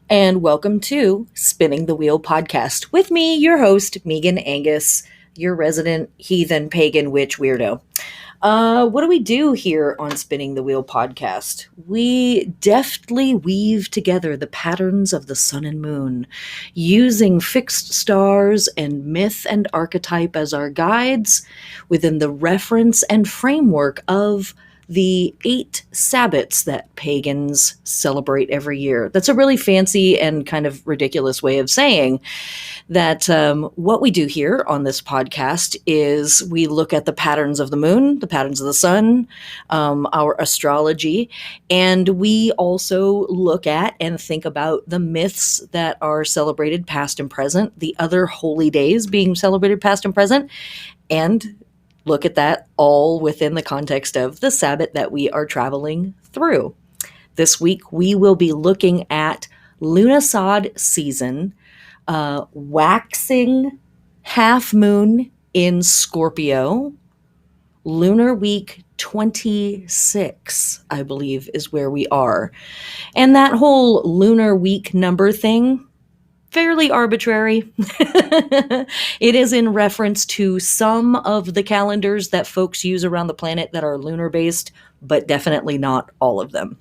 and welcome to Spinning the Wheel podcast with me, your host, Megan Angus, your resident heathen pagan witch weirdo. What do we do here on Spinning the Wheel podcast? We deftly weave together the patterns of the sun and moon, using fixed stars and myth and archetype as our guides within the reference and framework of the 8 Sabbats that pagans celebrate every year. That's a really fancy and kind of ridiculous way of saying that what we do here on this podcast is we look at the patterns of the moon, the patterns of the sun, our astrology, and we also look at and think about the myths that are celebrated past and present, the other holy days being celebrated past and present, and look at that all within the context of the Sabbath that we are traveling through. This week, we will be looking at Lughnasadh season, waxing half moon in Scorpio, lunar week 26, I believe, is where we are. And that whole lunar week number thing, fairly arbitrary. It is in reference to some of the calendars that folks use around the planet that are lunar based, but definitely not all of them.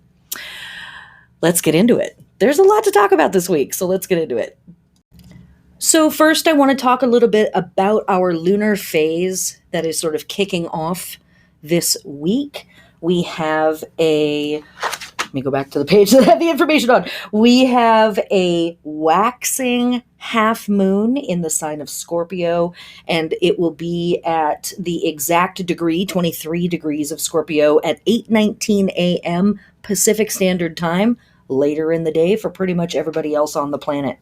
Let's get into it. There's a lot to talk about this week, so let's get into it. So first, I want to talk a little bit about our lunar phase that is sort of kicking off this week. We have let me go back to the page that I have the information on. We have a waxing half moon in the sign of Scorpio, and it will be at the exact degree, 23 degrees of Scorpio, at 8:19 a.m. Pacific Standard Time, later in the day for pretty much everybody else on the planet.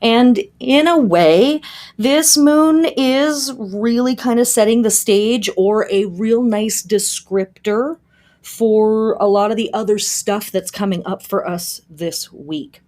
And in a way, this moon is really kind of setting the stage, or a real nice descriptor for a lot of the other stuff that's coming up for us this week.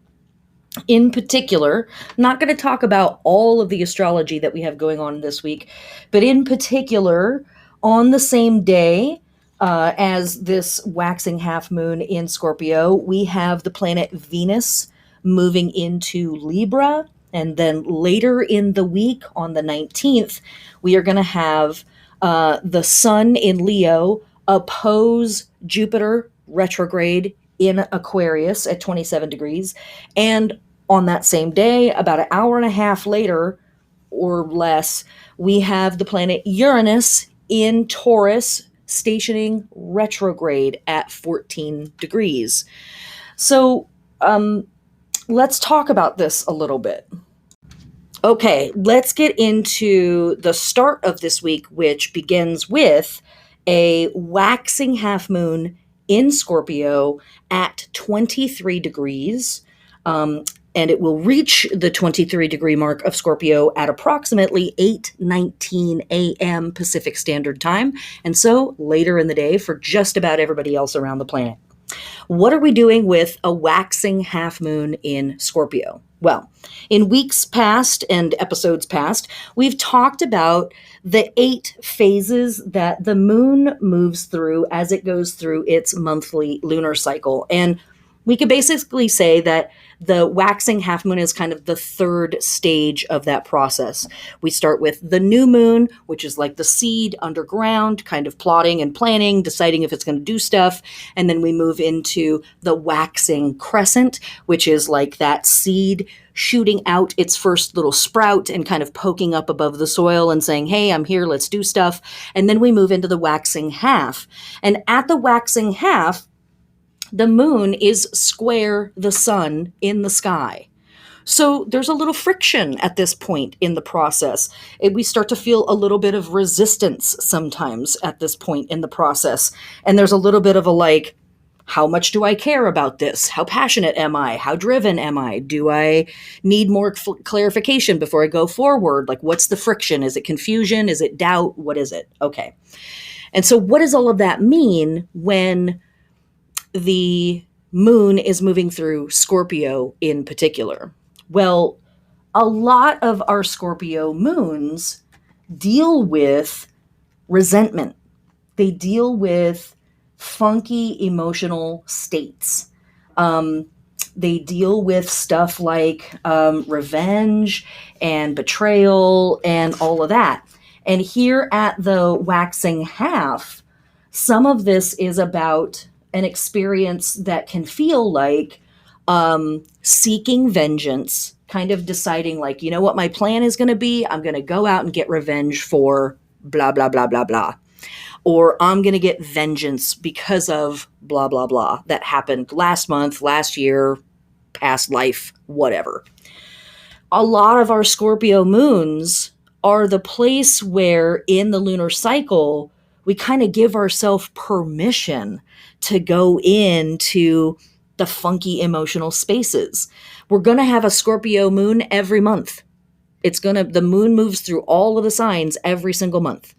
In particular, I'm not going to talk about all of the astrology that we have going on this week, but in particular, on the same day as this waxing half moon in Scorpio, we have the planet Venus moving into Libra. And then later in the week, on the 19th, we are going to have the sun in Leo oppose Jupiter retrograde in Aquarius at 27 degrees. And on that same day, about an hour and a half later or less, we have the planet Uranus in Taurus stationing retrograde at 14 degrees. So let's talk about this a little bit. Okay, let's get into the start of this week, which begins with a waxing half moon in Scorpio at 23 degrees. And it will reach the 23 degree mark of Scorpio at approximately 8:19 a.m. Pacific Standard Time. And so later in the day for just about everybody else around the planet. What are we doing with a waxing half moon in Scorpio? Well, in weeks past and episodes past, we've talked about the 8 phases that the moon moves through as it goes through its monthly lunar cycle. And we could basically say that the waxing half moon is kind of the third stage of that process. We start with the new moon, which is like the seed underground, kind of plotting and planning, deciding if it's going to do stuff. And then we move into the waxing crescent, which is like that seed shooting out its first little sprout and kind of poking up above the soil and saying, hey, I'm here, let's do stuff. And then we move into the waxing half. And at the waxing half, the moon is square the sun in the sky. So there's a little friction at this point in the process. We start to feel a little bit of resistance sometimes at this point in the process. And there's a little bit of a like, how much do I care about this? How passionate am I? How driven am I? Do I need more clarification before I go forward? Like, what's the friction? Is it confusion? Is it doubt? What is it? Okay. And so what does all of that mean when the moon is moving through Scorpio in particular? Well, a lot of our Scorpio moons deal with resentment. They deal with funky emotional states. They deal with stuff like revenge and betrayal and all of that. And here at the waxing half, some of this is about an experience that can feel like seeking vengeance, kind of deciding, like, you know what my plan is going to be? I'm going to go out and get revenge for blah, blah, blah, blah, blah. Or I'm going to get vengeance because of blah, blah, blah that happened last month, last year, past life, whatever. A lot of our Scorpio moons are the place where in the lunar cycle, we kind of give ourselves permission to go into the funky emotional spaces. We're going to have a Scorpio moon every month. The moon moves through all of the signs every single month.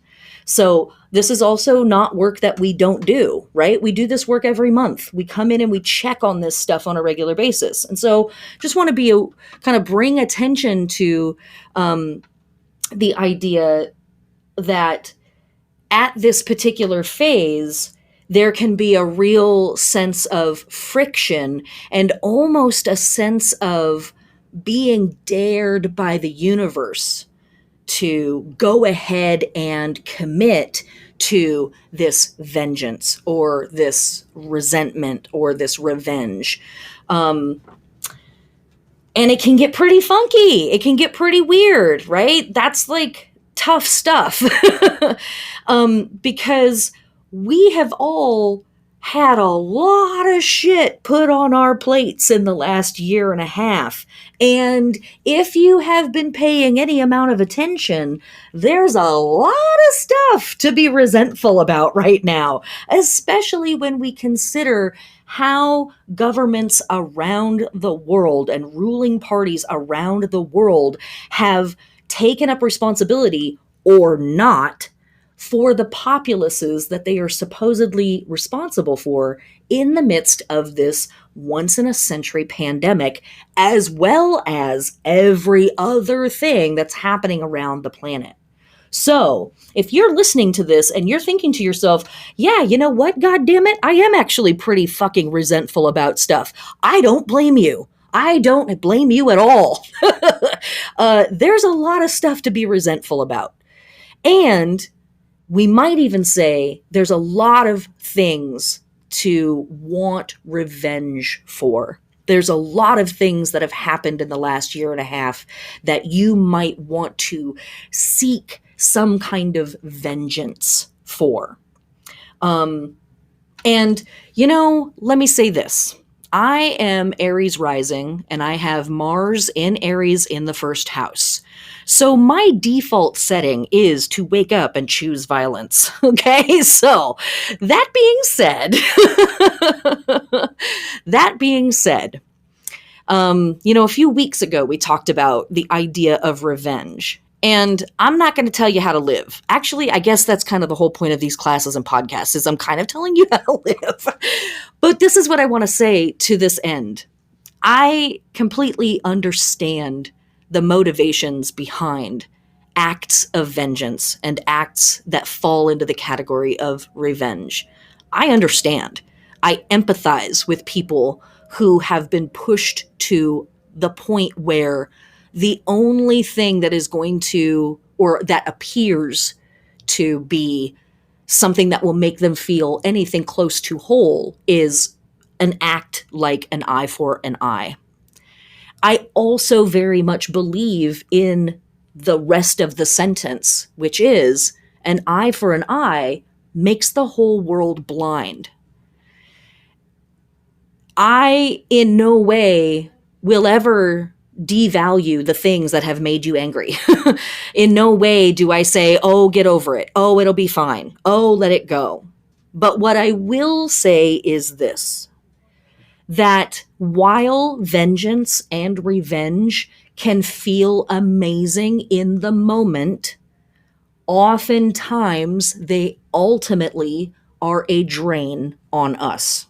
So this is also not work that we don't do, right? We do this work every month. We come in and we check on this stuff on a regular basis. And so just want to kind of bring attention to the idea that at this particular phase, there can be a real sense of friction and almost a sense of being dared by the universe to go ahead and commit to this vengeance or this resentment or this revenge. And it can get pretty funky. It can get pretty weird, right? That's like tough stuff. Because we have all had a lot of shit put on our plates in the last year and a half. And if you have been paying any amount of attention, there's a lot of stuff to be resentful about right now, especially when we consider how governments around the world and ruling parties around the world have taken up responsibility or not for the populaces that they are supposedly responsible for in the midst of this once in a century pandemic, as well as every other thing that's happening around the planet. So, if you're listening to this and you're thinking to yourself, yeah, you know what, God damn it, I am actually pretty fucking resentful about stuff. I don't blame you. I don't blame you at all. There's a lot of stuff to be resentful about. And we might even say there's a lot of things to want revenge for. There's a lot of things that have happened in the last year and a half that you might want to seek some kind of vengeance for. And, let me say this. I am Aries rising, and I have Mars in Aries in the first house. So my default setting is to wake up and choose violence. Okay, so that being said, a few weeks ago we talked about the idea of revenge. And I'm not going to tell you how to live. Actually, I guess that's kind of the whole point of these classes and podcasts is I'm kind of telling you how to live. But this is what I want to say to this end. I completely understand the motivations behind acts of vengeance and acts that fall into the category of revenge. I understand. I empathize with people who have been pushed to the point where the only thing that is going to, or that appears to be something that will make them feel anything close to whole is an act like an eye for an eye. I also very much believe in the rest of the sentence, which is an eye for an eye makes the whole world blind. I in no way will ever devalue the things that have made you angry. In no way do I say, oh, get over it. Oh, it'll be fine. Oh, let it go. But what I will say is this, that while vengeance and revenge can feel amazing in the moment, oftentimes they ultimately are a drain on us.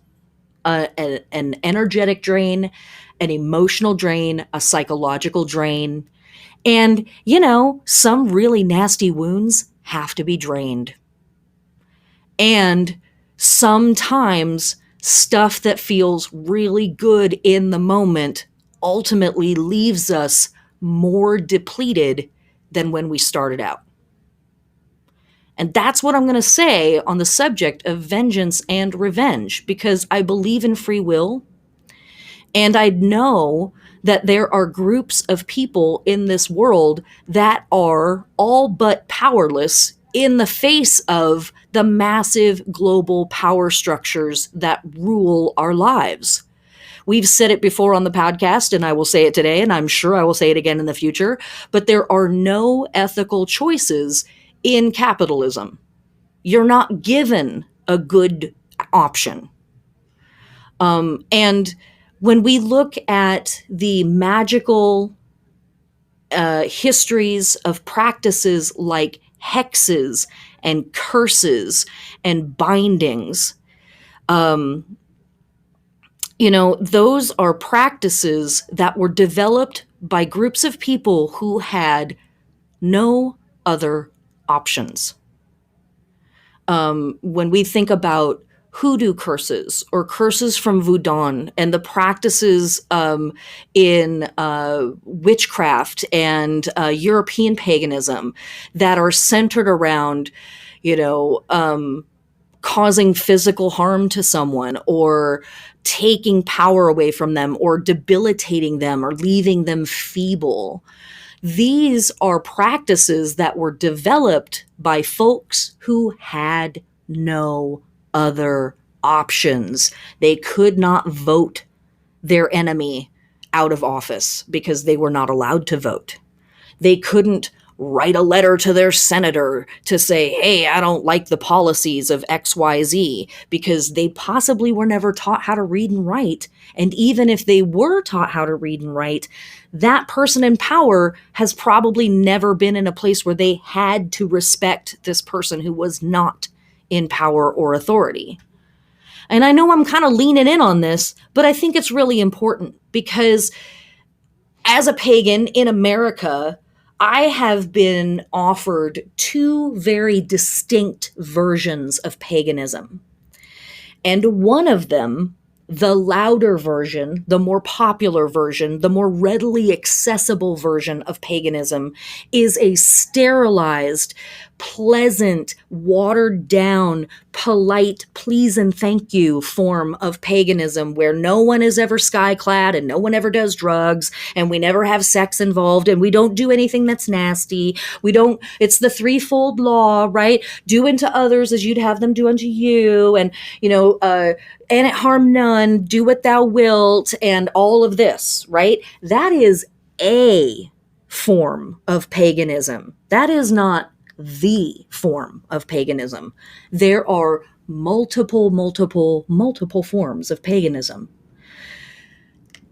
An energetic drain, an emotional drain, a psychological drain. And, some really nasty wounds have to be drained. And sometimes stuff that feels really good in the moment ultimately leaves us more depleted than when we started out. And that's what I'm going to say on the subject of vengeance and revenge, because I believe in free will. And I know that there are groups of people in this world that are all but powerless in the face of the massive global power structures that rule our lives. We've said it before on the podcast, and I will say it today, and I'm sure I will say it again in the future, but there are no ethical choices in capitalism. You're not given a good option. And when we look at the magical histories of practices like hexes and curses and bindings, those are practices that were developed by groups of people who had no other options. When we think about hoodoo curses or curses from voodoo and the practices in witchcraft and European paganism that are centered around, causing physical harm to someone or taking power away from them or debilitating them or leaving them feeble. These are practices that were developed by folks who had no other options. They could not vote their enemy out of office because they were not allowed to vote. They couldn't write a letter to their senator to say, hey, I don't like the policies of XYZ, because they possibly were never taught how to read and write. And even if they were taught how to read and write, that person in power has probably never been in a place where they had to respect this person who was not in power or authority. And I know I'm kind of leaning in on this, but I think it's really important because as a pagan in America, I have been offered two very distinct versions of paganism. And one of them, the louder version, the more popular version, the more readily accessible version of paganism, is a sterilized, pleasant, watered down, polite, please and thank you form of paganism where no one is ever skyclad and no one ever does drugs and we never have sex involved and we don't do anything that's nasty. It's the threefold law, right? Do unto others as you'd have them do unto you. And, and it harm none, do what thou wilt, and all of this, right? That is a form of paganism. That is not the form of paganism. There are multiple forms of paganism.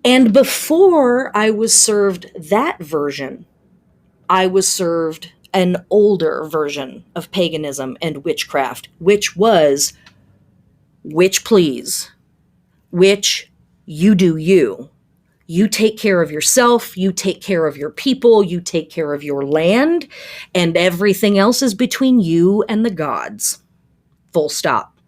And before I was served that version, I was served an older version of paganism and witchcraft, which was witch please, which you do you. You take care of yourself, you take care of your people, you take care of your land, and everything else is between you and the gods. Full stop.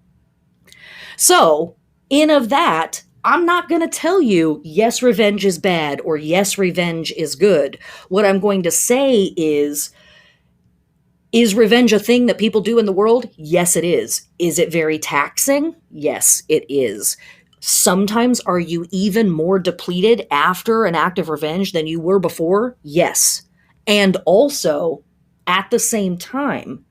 So, in of that, I'm not going to tell you, yes, revenge is bad or yes, revenge is good. What I'm going to say is revenge a thing that people do in the world? Yes, it is. Is it very taxing? Yes, it is. Sometimes are you even more depleted after an act of revenge than you were before? Yes. And also, at the same time,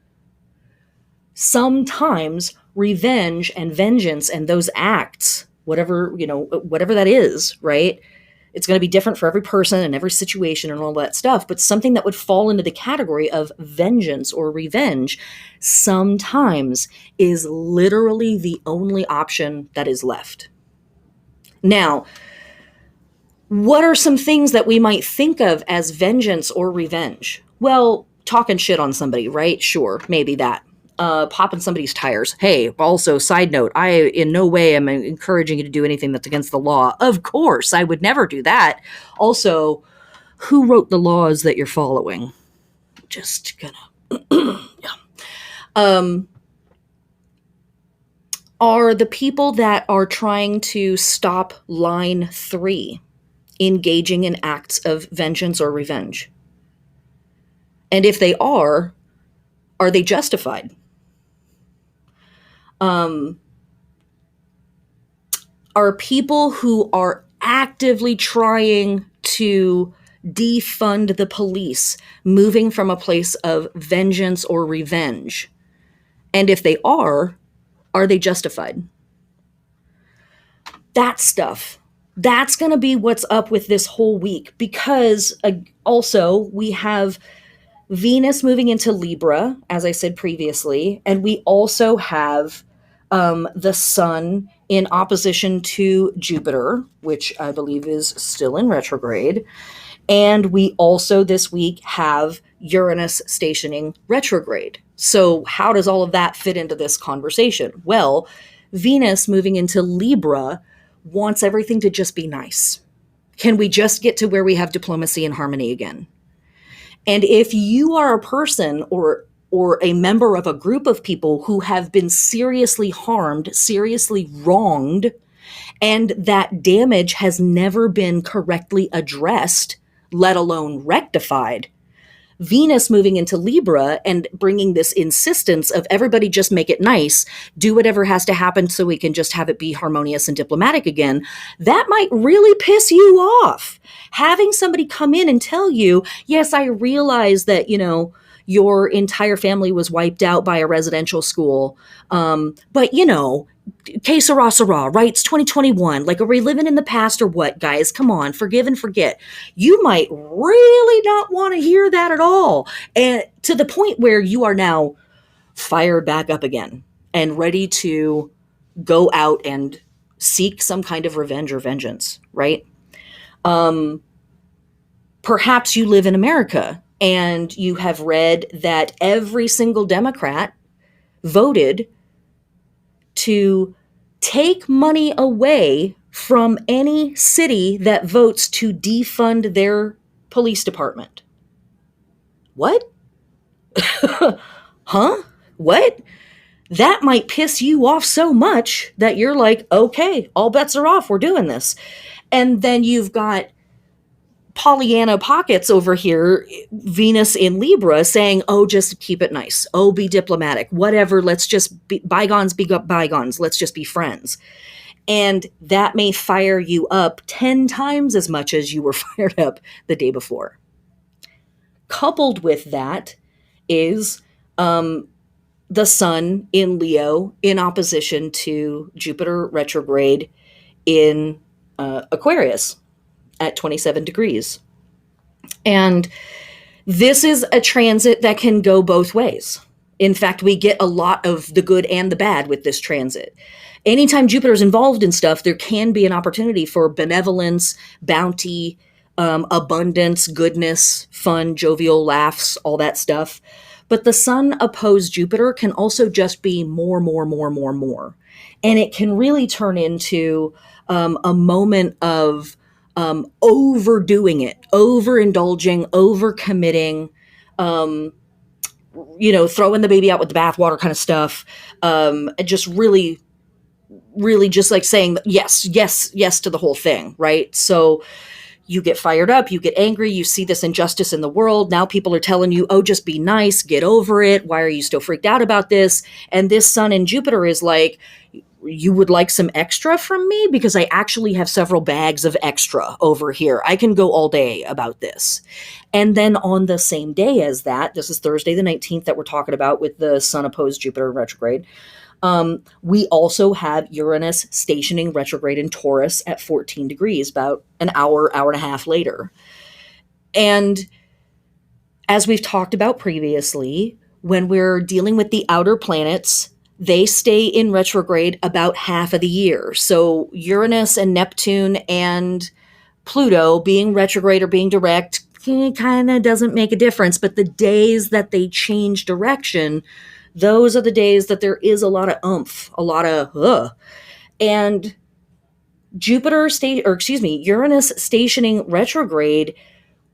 sometimes revenge and vengeance and those acts, whatever that is, right? It's going to be different for every person and every situation and all that stuff, but something that would fall into the category of vengeance or revenge sometimes is literally the only option that is left. Now, what are some things that we might think of as vengeance or revenge? Well, talking shit on somebody, right? Sure, maybe that. Popping somebody's tires. Hey, also, side note, I in no way am encouraging you to do anything that's against the law. Of course, I would never do that. Also, who wrote the laws that you're following? Just gonna, yeah. are the people that are trying to stop line 3 engaging in acts of vengeance or revenge? And if they are they justified? Um, are people who are actively trying to defund the police moving from a place of vengeance or revenge? And if they are they justified? That stuff. That's going to be what's up with this whole week, because also we have Venus moving into Libra, as I said previously, and we also have the Sun in opposition to Jupiter, which I believe is still in retrograde. And we also this week have Uranus stationing retrograde. So, how does all of that fit into this conversation? Well, Venus moving into Libra wants everything to just be nice. Can we just get to where we have diplomacy and harmony again? And if you are a person or a member of a group of people who have been seriously harmed, seriously wronged, and that damage has never been correctly addressed, let alone rectified, Venus moving into Libra and bringing this insistence of everybody just make it nice, do whatever has to happen so we can just have it be harmonious and diplomatic again, that might really piss you off. Having somebody come in and tell you, yes, I realize that, your entire family was wiped out by a residential school, but, que sera, sera, right? It's 2021. Like, are we living in the past or what, guys? Come on, forgive and forget. You might really not want to hear that at all. And to the point where you are now fired back up again and ready to go out and seek some kind of revenge or vengeance, right? Perhaps you live in America and you have read that every single Democrat voted to take money away from any city that votes to defund their police department. What? Huh? What? That might piss you off so much that you're like, okay, all bets are off. We're doing this. And then you've got Pollyanna pockets over here, Venus in Libra, saying, oh, just keep it nice. Oh, be diplomatic. Whatever. Let's just be bygones, be bygones. Let's just be friends. And that may fire you up 10 times as much as you were fired up the day before. Coupled with that is the Sun in Leo in opposition to Jupiter retrograde in Aquarius at 27 degrees. And this is a transit that can go both ways. In fact, we get a lot of the good and the bad with this transit. Anytime Jupiter's involved in stuff, there can be an opportunity for benevolence, bounty, abundance, goodness, fun, jovial laughs, all that stuff. But the Sun opposed Jupiter can also just be more. And it can really turn into a moment of overdoing it, overindulging, overcommitting, throwing the baby out with the bathwater kind of stuff. Just really just like saying yes to the whole thing, right? So you get fired up, you get angry, you see this injustice in the world. Now people are telling you, oh, just be nice, get over it. Why are you still freaked out about this? And this Sun in Jupiter is like, you would like some extra from me? Because I actually have several bags of extra over here. I can go all day about this. And then on the same day as that, this is Thursday the 19th that we're talking about with the Sun opposed Jupiter retrograde. We also have Uranus stationing retrograde in Taurus at 14 degrees, about an hour and a half later. And as we've talked about previously, when we're dealing with the outer planets, they stay in retrograde about half of the year. So Uranus and Neptune and Pluto being retrograde or being direct kind of doesn't make a difference. But the days that they change direction, those are the days that there is a lot of oomph, a lot of And Uranus stationing retrograde,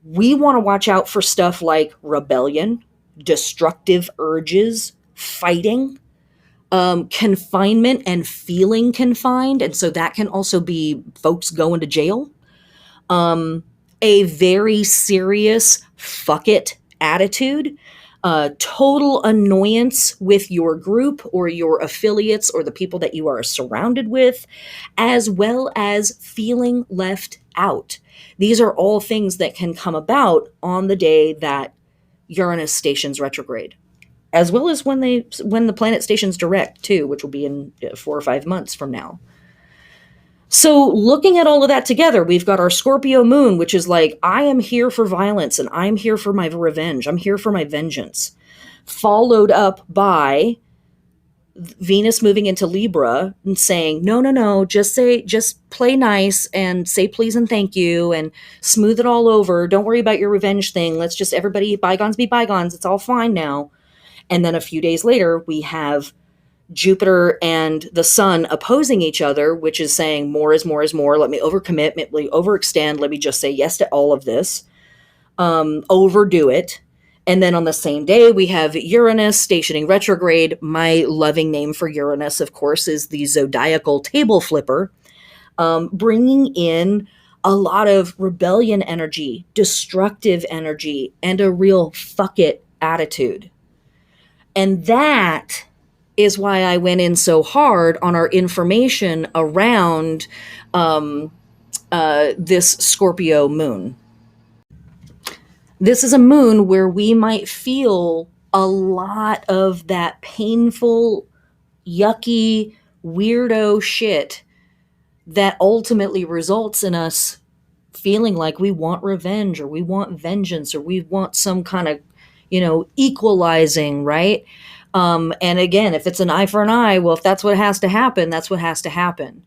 we want to watch out for stuff like rebellion, destructive urges, fighting, confinement and feeling confined. And so that can also be folks going to jail. A very serious fuck it attitude, total annoyance with your group or your affiliates or the people that you are surrounded with, as well as feeling left out. These are all things that can come about on the day that Uranus stations retrograde, as well as when the planet stations direct too, which will be in 4 or 5 months from now. So looking at all of that together, we've got our Scorpio moon, which is like, I am here for violence and I'm here for my revenge. I'm here for my vengeance. Followed up by Venus moving into Libra and saying, no, no, no, just play nice and say please and thank you and smooth it all over. Don't worry about your revenge thing. Let's just everybody, bygones be bygones. It's all fine now. And then a few days later, we have Jupiter and the sun opposing each other, which is saying more is more is more. Let me overcommit, let me overextend. Let me just say yes to all of this. Overdo it. And then on the same day, we have Uranus stationing retrograde. My loving name for Uranus, of course, is the zodiacal table flipper, bringing in a lot of rebellion energy, destructive energy, and a real fuck it attitude. And that is why I went in so hard on our information around this Scorpio moon. This is a moon where we might feel a lot of that painful, yucky, weirdo shit that ultimately results in us feeling like we want revenge or we want vengeance or we want some kind of, equalizing, right? And again, if it's an eye for an eye, well, if that's what has to happen, that's what has to happen.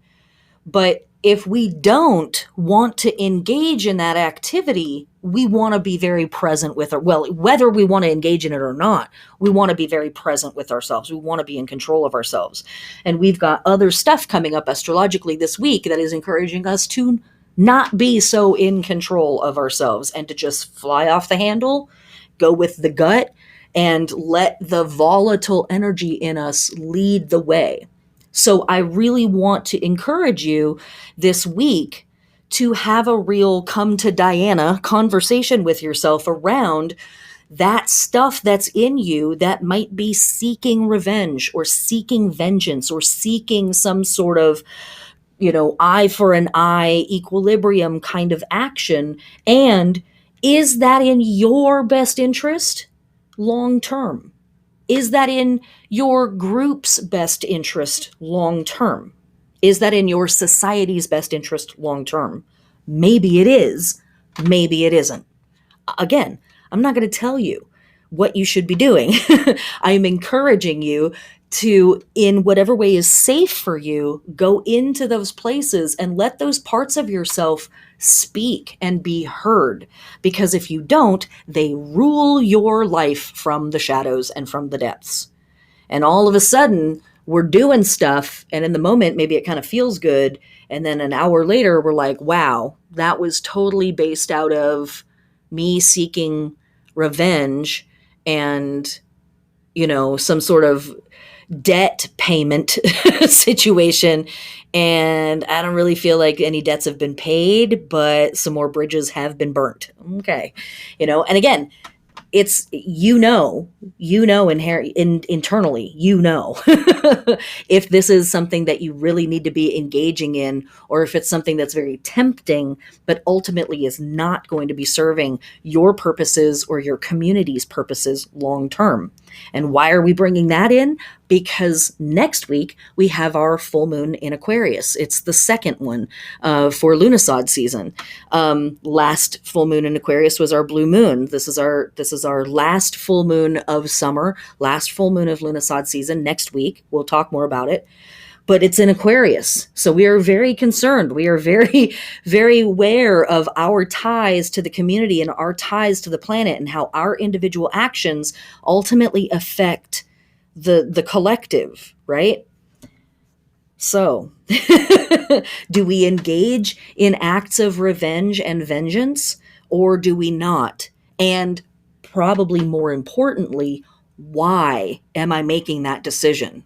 But if we don't want to engage in that activity, we want to be very present with our, well, whether we want to engage in it or not, we want to be very present with ourselves. We want to be in control of ourselves. And we've got other stuff coming up astrologically this week that is encouraging us to not be so in control of ourselves and to just fly off the handle, go with the gut, and let the volatile energy in us lead the way. So I really want to encourage you this week to have a real come to Diana conversation with yourself around that stuff that's in you that might be seeking revenge or seeking vengeance or seeking some sort of, eye for an eye equilibrium kind of action. And is that in your best interest long term? Is that in your group's best interest long term? Is that in your society's best interest long term? Maybe it is, maybe it isn't. Again, I'm not going to tell you what you should be doing. I'm encouraging you to, in whatever way is safe for you, go into those places and let those parts of yourself speak and be heard. Because if you don't, they rule your life from the shadows and from the depths. And all of a sudden, we're doing stuff, and in the moment, maybe it kind of feels good. And then an hour later, we're like, wow, that was totally based out of me seeking revenge and, some sort of debt payment situation. And I don't really feel like any debts have been paid, but some more bridges have been burnt. Okay. And again, it's, internally, if this is something that you really need to be engaging in, or if it's something that's very tempting, but ultimately is not going to be serving your purposes or your community's purposes long term. And why are we bringing that in? Because next week we have our full moon in Aquarius. It's the second one for Lughnasadh season. Last full moon in Aquarius was our blue moon. This is our last full moon of summer, last full moon of Lughnasadh season. Next week we'll talk more about it. But it's in Aquarius. So we are very concerned. We are very, very aware of our ties to the community and our ties to the planet and how our individual actions ultimately affect the collective, right? So do we engage in acts of revenge and vengeance, or do we not? And probably more importantly, why am I making that decision?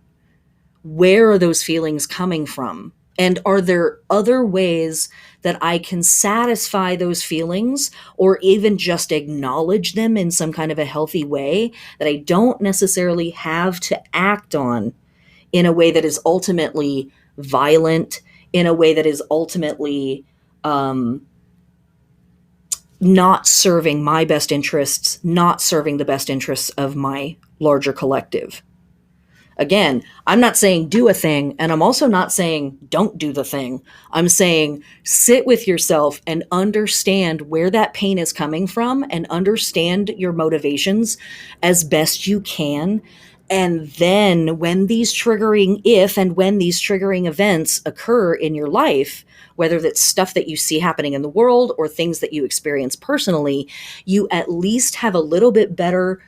where are those feelings coming from? And are there other ways that I can satisfy those feelings or even just acknowledge them in some kind of a healthy way that I don't necessarily have to act on in a way that is ultimately violent, in a way that is ultimately not serving my best interests, not serving the best interests of my larger collective? Again, I'm not saying do a thing, and I'm also not saying don't do the thing. I'm saying sit with yourself and understand where that pain is coming from and understand your motivations as best you can. And then when these triggering, if and when these triggering events occur in your life, whether that's stuff that you see happening in the world or things that you experience personally, you at least have a little bit better,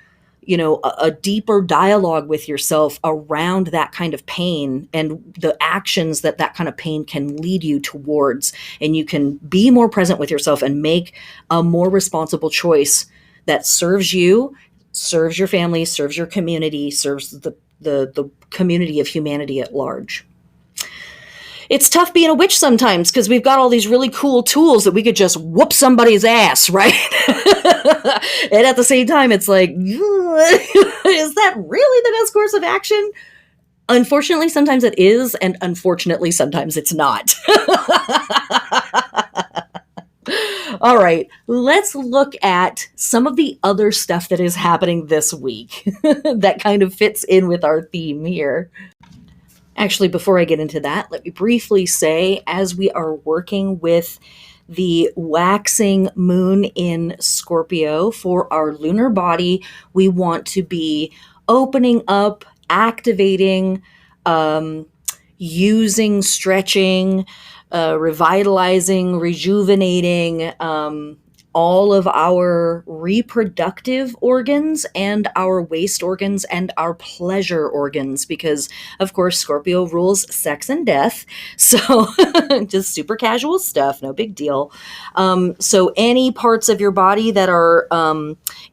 a deeper dialogue with yourself around that kind of pain and the actions that that kind of pain can lead you towards. And you can be more present with yourself and make a more responsible choice that serves you, serves your family, serves your community, serves the community of humanity at large. It's tough being a witch sometimes because we've got all these really cool tools that we could just whoop somebody's ass, right? And at the same time, it's like, is that really the best course of action? Unfortunately, sometimes it is, and unfortunately, sometimes it's not. All right, let's look at some of the other stuff that is happening this week that kind of fits in with our theme here. Actually, before I get into that, let me briefly say, as we are working with the waxing moon in Scorpio for our lunar body, we want to be opening up, activating, using, stretching, revitalizing, rejuvenating, all of our reproductive organs and our waste organs and our pleasure organs, because of course Scorpio rules sex and death. So just super casual stuff, no big deal. So any parts of your body that are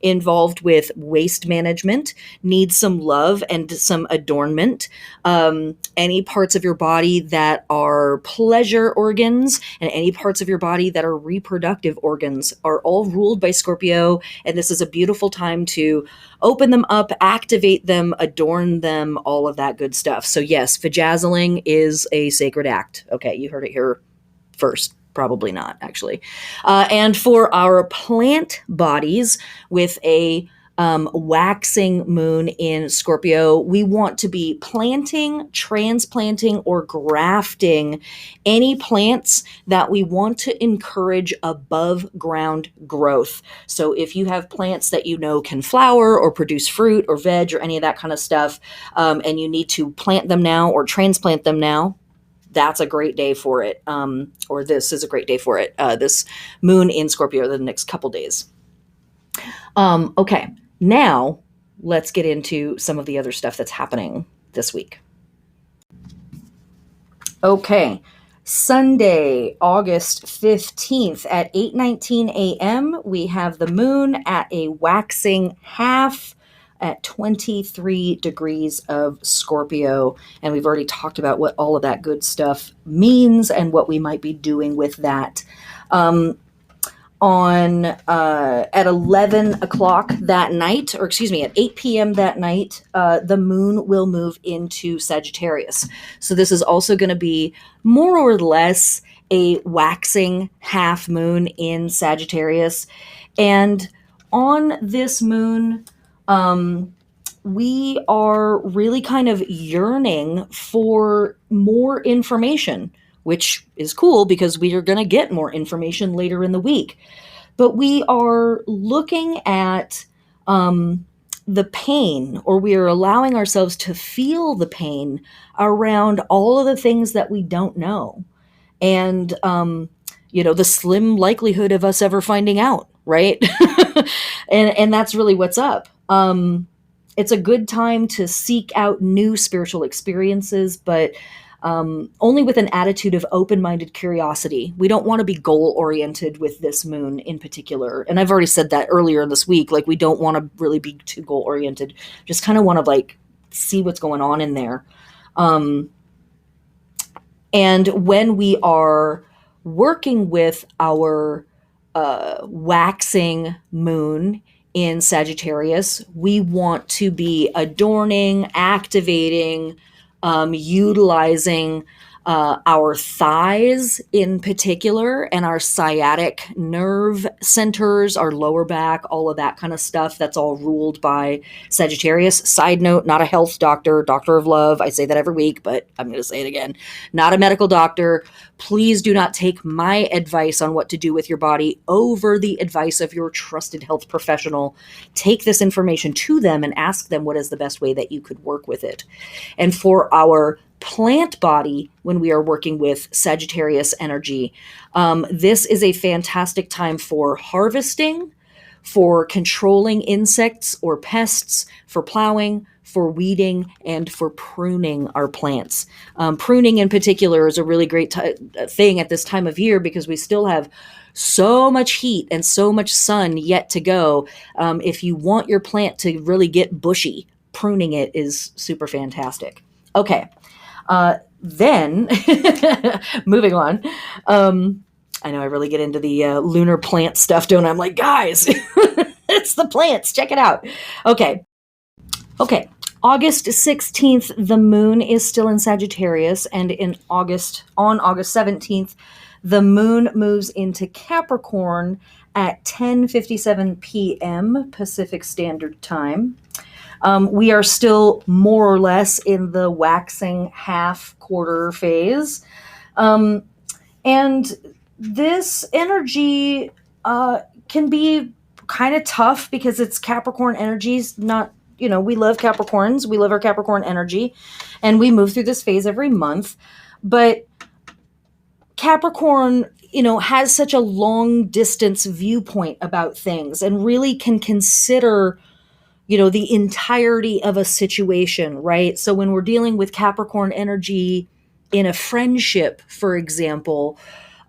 involved with waste management need some love and some adornment. Any parts of your body that are pleasure organs and any parts of your body that are reproductive organs are all ruled by Scorpio, and this is a beautiful time to open them up, activate them, adorn them, all of that good stuff. So yes, vajazzling is a sacred act. Okay, you heard it here first. Probably not, actually. And for our plant bodies with a waxing moon in Scorpio, we want to be planting, transplanting, or grafting any plants that we want to encourage above ground growth. So if you have plants that you know can flower or produce fruit or veg or any of that kind of stuff, and you need to plant them now or transplant them now, that's a great day for it. Or this is a great day for it. This moon in Scorpio the next couple days. Okay. Now, let's get into some of the other stuff that's happening this week. Okay, Sunday, August 15th at 8:19 a.m., we have the moon at a waxing half at 23 degrees of Scorpio. And we've already talked about what all of that good stuff means and what we might be doing with that. At 11 o'clock that night, or excuse me, at 8 p.m. that night, the moon will move into Sagittarius. So this is also going to be more or less a waxing half moon in Sagittarius. And on this moon, we are really kind of yearning for more information, which is cool because we are going to get more information later in the week. But we are looking at the pain, or we are allowing ourselves to feel the pain around all of the things that we don't know. And, the slim likelihood of us ever finding out, right? and that's really what's up. It's a good time to seek out new spiritual experiences, but only with an attitude of open-minded curiosity. We don't want to be goal-oriented with this moon in particular. And I've already said that earlier this week, like we don't want to really be too goal-oriented. Just kind of want to see what's going on in there. Um, and when we are working with our waxing moon in Sagittarius, we want to be adorning, activating, utilizing our thighs in particular, and our sciatic nerve centers, our lower back, all of that kind of stuff. That's all ruled by Sagittarius. Side note, not a health doctor, doctor of love. I say that every week, but I'm going to say it again. Not a medical doctor. Please do not take my advice on what to do with your body over the advice of your trusted health professional. Take this information to them and ask them what is the best way that you could work with it. And for our plant body, when we are working with Sagittarius energy, this is a fantastic time for harvesting, for controlling insects or pests, for plowing, for weeding, and for pruning our plants. Pruning in particular is a really great thing at this time of year because we still have so much heat and so much sun yet to go. If you want your plant to really get bushy, pruning it is super fantastic. Okay. Then, moving on. I know I really get into the lunar plant stuff, don't I? I'm like, guys, it's the plants. Check it out. Okay. August 16th, the moon is still in Sagittarius, and on August 17th, the moon moves into Capricorn at 10:57 p.m. Pacific Standard Time. We are still more or less in the waxing half quarter phase. And this energy can be kind of tough because it's Capricorn energies. Not, we love Capricorns. We love our Capricorn energy. And we move through this phase every month. But Capricorn, has such a long distance viewpoint about things and really can consider the entirety of a situation, right? So when we're dealing with Capricorn energy in a friendship, for example,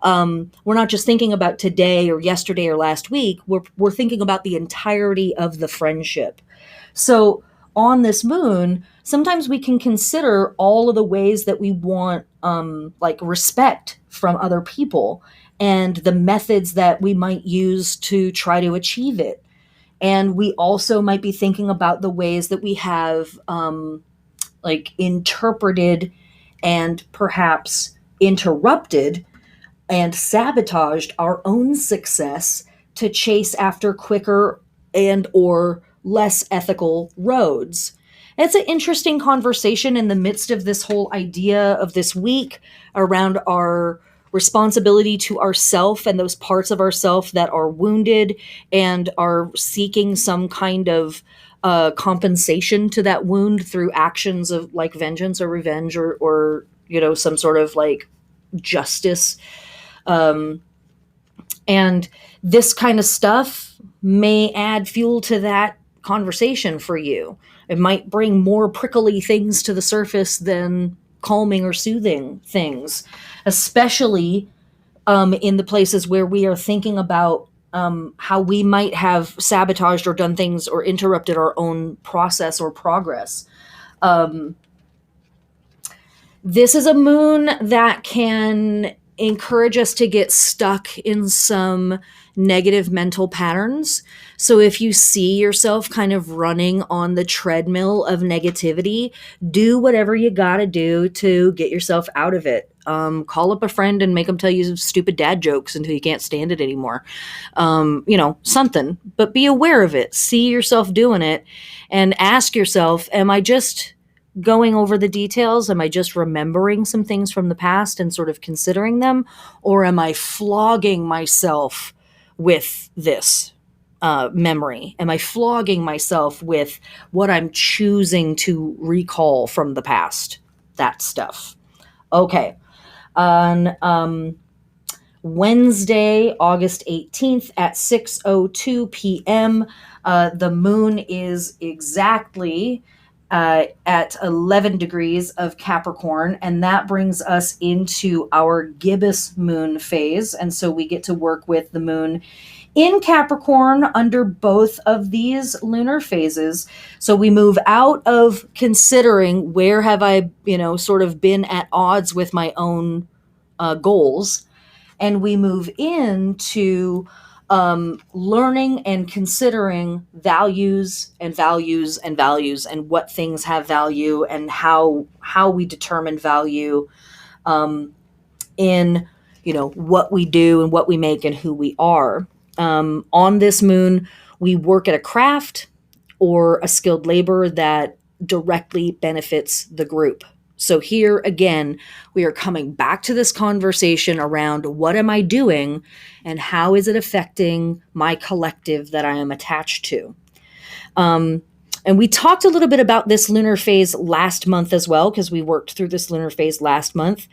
we're not just thinking about today or yesterday or last week. We're thinking about the entirety of the friendship. So on this moon, sometimes we can consider all of the ways that we want, like respect from other people and the methods that we might use to try to achieve it. And we also might be thinking about the ways that we have interpreted and perhaps interrupted and sabotaged our own success to chase after quicker and or less ethical roads. It's an interesting conversation in the midst of this whole idea of this week around our responsibility to ourself and those parts of ourself that are wounded and are seeking some kind of compensation to that wound through actions of like vengeance or revenge or some sort of like justice. And this kind of stuff may add fuel to that conversation for you. It might bring more prickly things to the surface than calming or soothing things, especially in the places where we are thinking about how we might have sabotaged or done things or interrupted our own process or progress. This is a moon that can encourage us to get stuck in some negative mental patterns. So if you see yourself kind of running on the treadmill of negativity, do whatever you gotta do to get yourself out of it. Call up a friend and make them tell you stupid dad jokes until you can't stand it anymore. Something, but be aware of it. See yourself doing it and ask yourself, am I just going over the details? Am I just remembering some things from the past and sort of considering them? Or am I flogging myself with this memory? Am I flogging myself with what I'm choosing to recall from the past? That stuff. Okay. On Wednesday, August 18th at 6:02 p.m., the moon is exactly at 11 degrees of Capricorn, and that brings us into our gibbous moon phase. And so we get to work with the moon In Capricorn, under both of these lunar phases, so we move out of considering where have I, sort of been at odds with my own goals, and we move into learning and considering values and values and values and what things have value and how we determine value in what we do and what we make and who we are. On this moon, we work at a craft or a skilled labor that directly benefits the group. So here again, we are coming back to this conversation around what am I doing and how is it affecting my collective that I am attached to. And we talked a little bit about this lunar phase last month as well, because we worked through this lunar phase last month.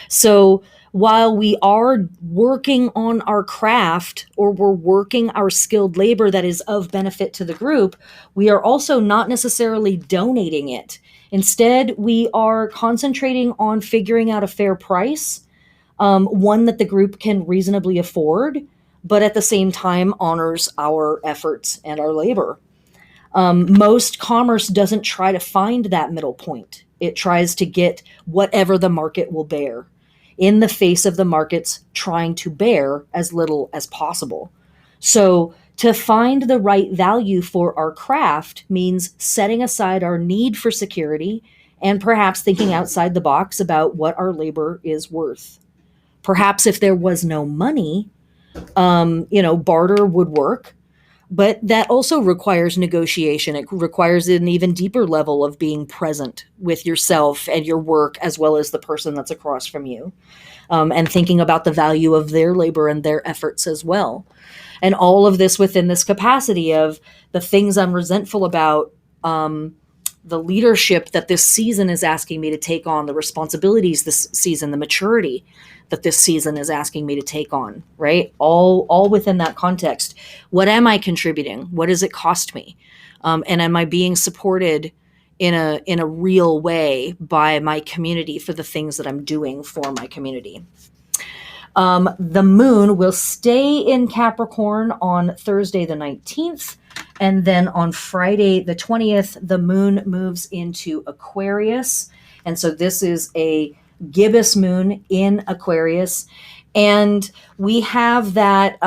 So while we are working on our craft or we're working our skilled labor that is of benefit to the group, we are also not necessarily donating it. Instead, we are concentrating on figuring out a fair price, one that the group can reasonably afford, but at the same time honors our efforts and our labor. Most commerce doesn't try to find that middle point. It tries to get whatever the market will bear, in the face of the markets trying to bear as little as possible. So to find the right value for our craft means setting aside our need for security and perhaps thinking outside the box about what our labor is worth. Perhaps if there was no money, barter would work. But that also requires negotiation. It requires an even deeper level of being present with yourself and your work, as well as the person that's across from you, and thinking about the value of their labor and their efforts as well. And all of this within this capacity of the things I'm resentful about, the leadership that this season is asking me to take on, the responsibilities this season, the maturity that this season is asking me to take on, right? All within that context. What am I contributing? What does it cost me? And am I being supported in a real way by my community for the things that I'm doing for my community? The moon will stay in Capricorn on Thursday the 19th. And then on Friday the 20th, the moon moves into Aquarius. And so this is a gibbous moon in Aquarius. And we have that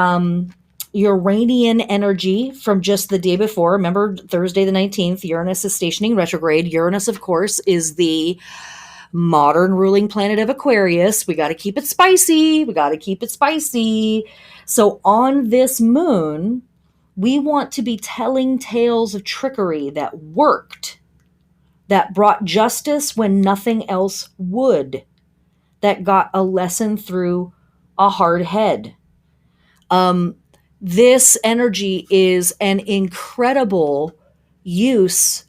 Uranian energy from just the day before. Remember, Thursday the 19th, Uranus is stationing retrograde. Uranus, of course, is the modern ruling planet of Aquarius. We got to keep it spicy. We got to keep it spicy. So on this moon, we want to be telling tales of trickery that worked, that brought justice when nothing else would, that got a lesson through a hard head. This energy is an incredible use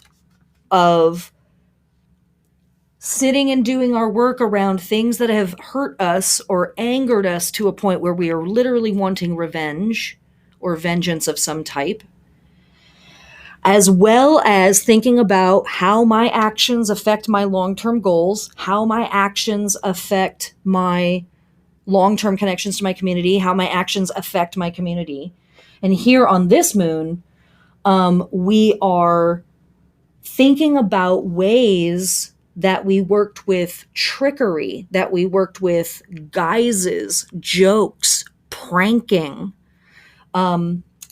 of sitting and doing our work around things that have hurt us or angered us to a point where we are literally wanting revenge or vengeance of some type, as well as thinking about how my actions affect my long-term goals, how my actions affect my long-term connections to my community, how my actions affect my community. And here on this moon, we are thinking about ways that we worked with trickery, that we worked with guises, jokes, pranking,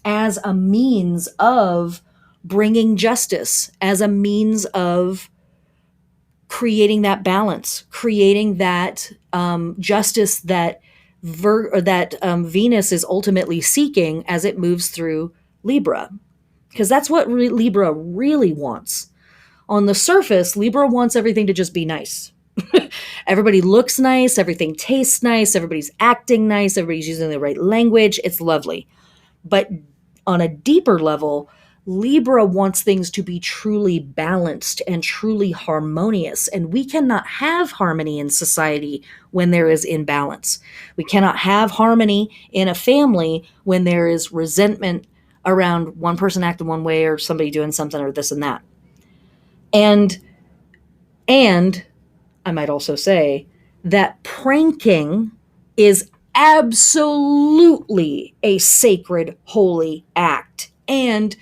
as a means of bringing justice, as a means of creating that balance, creating that justice that Venus is ultimately seeking as it moves through Libra. Because that's what Libra really wants. On the surface, Libra wants everything to just be nice. Everybody looks nice, everything tastes nice, everybody's acting nice, everybody's using the right language. It's lovely. But on a deeper level, Libra wants things to be truly balanced and truly harmonious. And we cannot have harmony in society when there is imbalance. We cannot have harmony in a family when there is resentment around one person acting one way or somebody doing something or this and that. And I might also say that pranking is absolutely a sacred, holy act. And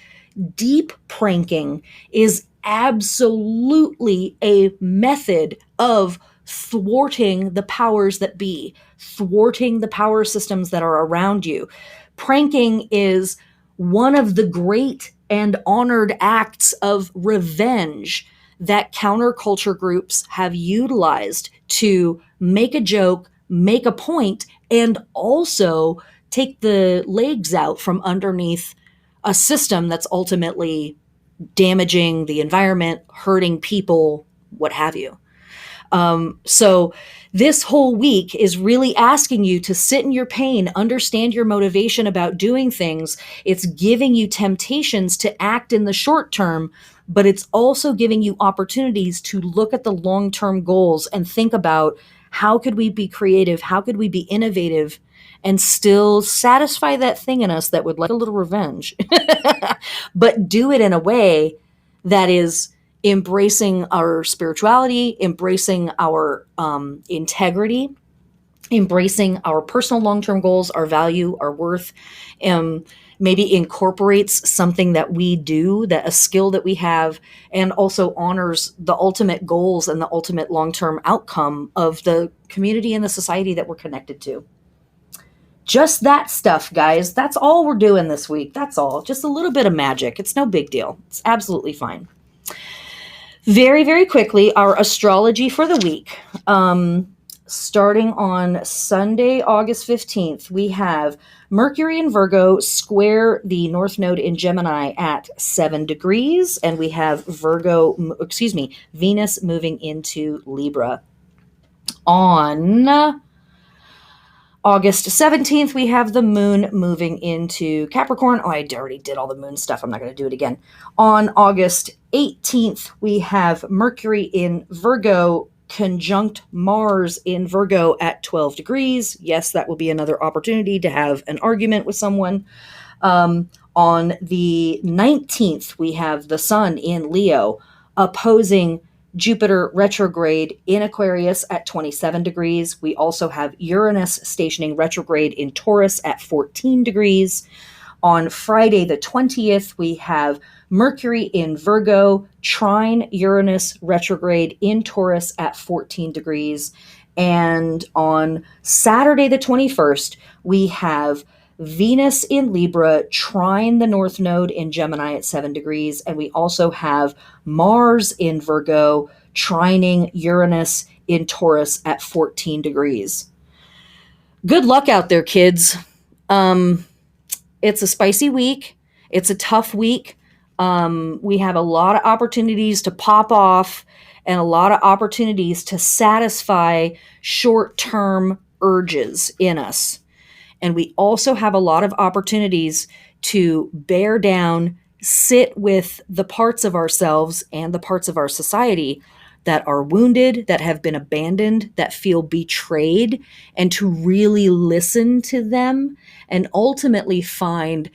deep pranking is absolutely a method of thwarting the powers that be, thwarting the power systems that are around you. Pranking is one of the great and honored acts of revenge that counterculture groups have utilized to make a joke, make a point, and also take the legs out from underneath a system that's ultimately damaging the environment, hurting people, what have you. So this whole week is really asking you to sit in your pain, understand your motivation about doing things. It's giving you temptations to act in the short term, but it's also giving you opportunities to look at the long-term goals and think about how could we be creative? How could we be innovative and still satisfy that thing in us that would like a little revenge, but do it in a way that is embracing our spirituality, embracing our integrity, embracing our personal long-term goals, our value, our worth, maybe incorporates something that we do, that a skill that we have, and also honors the ultimate goals and the ultimate long-term outcome of the community and the society that we're connected to. Just that stuff, guys. That's all we're doing this week. That's all. Just a little bit of magic. It's no big deal. It's absolutely fine. Very, very quickly, our astrology for the week. Starting on Sunday, August 15th, we have Mercury in Virgo square the North Node in Gemini at 7 degrees, and we have Venus moving into Libra. On August 17th, we have the moon moving into Capricorn. Oh, I already did all the moon stuff. I'm not going to do it again. On August 18th, we have Mercury in Virgo conjunct Mars in Virgo at 12 degrees. Yes, that will be another opportunity to have an argument with someone. On the 19th, we have the sun in Leo opposing Jupiter retrograde in Aquarius at 27 degrees. We also have Uranus stationing retrograde in Taurus at 14 degrees. On Friday the 20th, we have Mercury in Virgo trine Uranus retrograde in Taurus at 14 degrees. And on Saturday the 21st, we have Venus in Libra trine the North Node in Gemini at 7 degrees. And we also have Mars in Virgo trining Uranus in Taurus at 14 degrees. Good luck out there, kids. It's a spicy week. It's a tough week. We have a lot of opportunities to pop off and a lot of opportunities to satisfy short-term urges in us. And we also have a lot of opportunities to bear down, sit with the parts of ourselves and the parts of our society that are wounded, that have been abandoned, that feel betrayed, and to really listen to them and ultimately find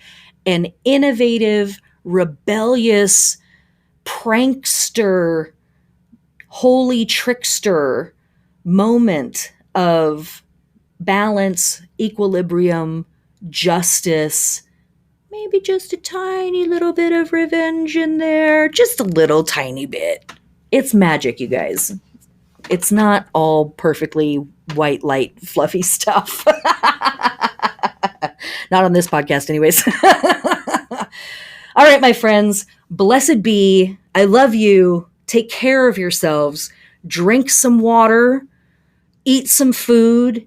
an innovative, rebellious, prankster, holy trickster moment of balance, equilibrium, justice, maybe just a tiny little bit of revenge in there, just a little tiny bit. It's magic, you guys. It's not all perfectly white light, fluffy stuff. Not on this podcast, anyways. All right, my friends, blessed be. I love you. Take care of yourselves. Drink some water. Eat some food.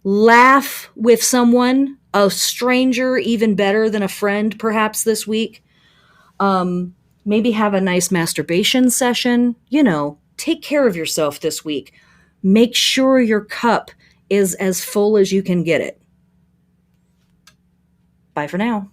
Laugh with someone, a stranger, even better than a friend, perhaps this week. Maybe have a nice masturbation session. Take care of yourself this week. Make sure your cup is as full as you can get it. Bye for now.